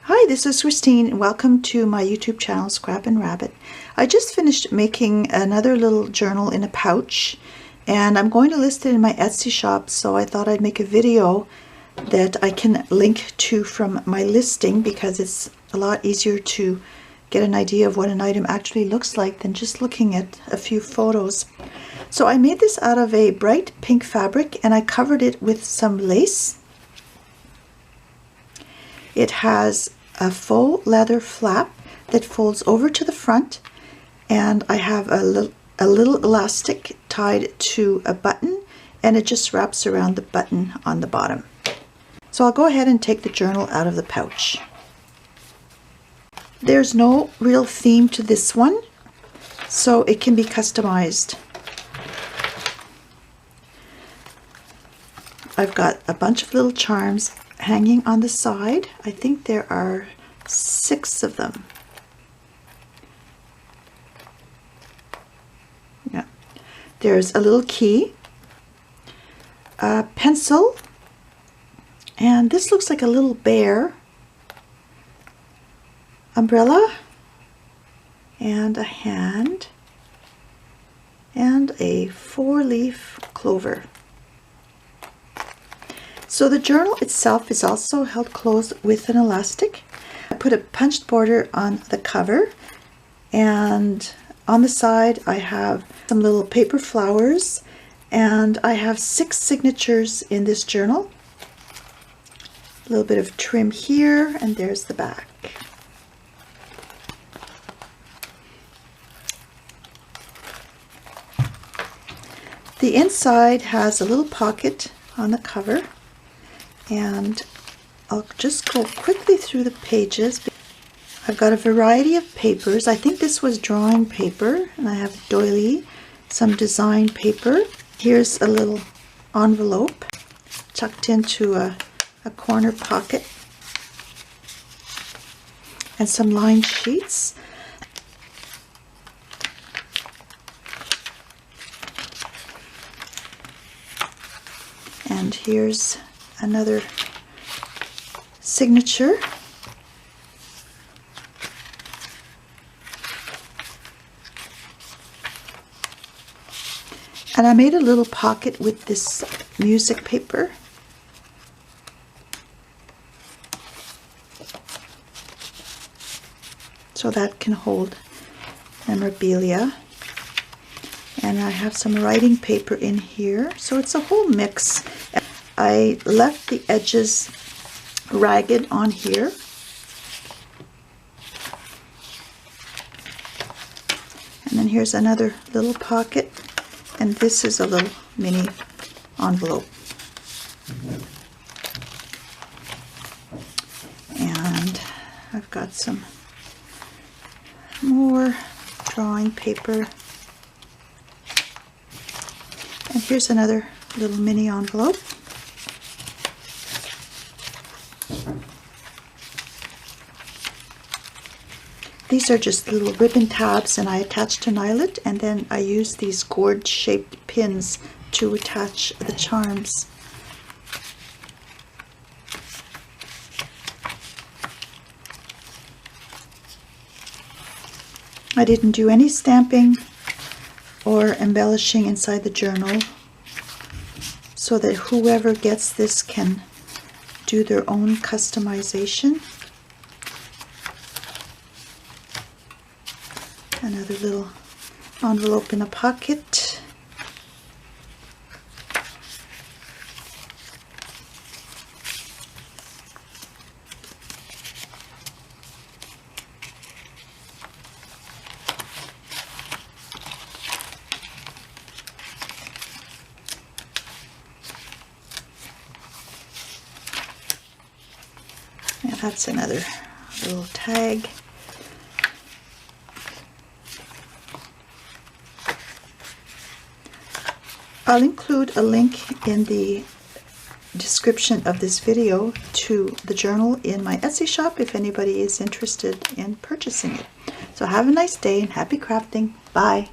Hi, this is Christine and welcome to my YouTube channel Scrap and Rabbit. I just finished making another little journal in a pouch and I'm going to list it in my Etsy shop, so I thought I'd make a video that I can link to from my listing because it's a lot easier to get an idea of what an item actually looks like than just looking at a few photos. So I made this out of a bright pink fabric and I covered it with some lace. It has a faux leather flap that folds over to the front, and I have a little elastic tied to a button, and it just wraps around the button on the bottom. So I'll go ahead and take the journal out of the pouch. There's no real theme to this one, so it can be customized. I've got a bunch of little charms hanging on the side. I think there are 6 of them. Yeah. There's a little key, a pencil, and this looks like a little bear, umbrella, and a hand, and a 4-leaf clover. So the journal itself is also held closed with an elastic. I put a punched border on the cover, and on the side I have some little paper flowers, and I have 6 signatures in this journal. A little bit of trim here, and there's the back. The inside has a little pocket on the cover, and I'll just go quickly through the pages. I've got a variety of papers. I think this was drawing paper, and I have doily, some design paper. Here's a little envelope tucked into a corner pocket, and some lined sheets. And here's another signature. And I made a little pocket with this music paper. So that can hold memorabilia. And I have some writing paper in here. So it's a whole mix. I left the edges ragged on here. And then here's another little pocket, and this is a little mini envelope. And I've got some more drawing paper. And here's another little mini envelope. These are just little ribbon tabs, and I attached an eyelet, and then I use these gourd-shaped pins to attach the charms. I didn't do any stamping or embellishing inside the journal, so that whoever gets this can do their own customization. Another little envelope in a pocket. Yeah, that's another little tag. I'll include a link in the description of this video to the journal in my Etsy shop if anybody is interested in purchasing it. So have a nice day and happy crafting. Bye.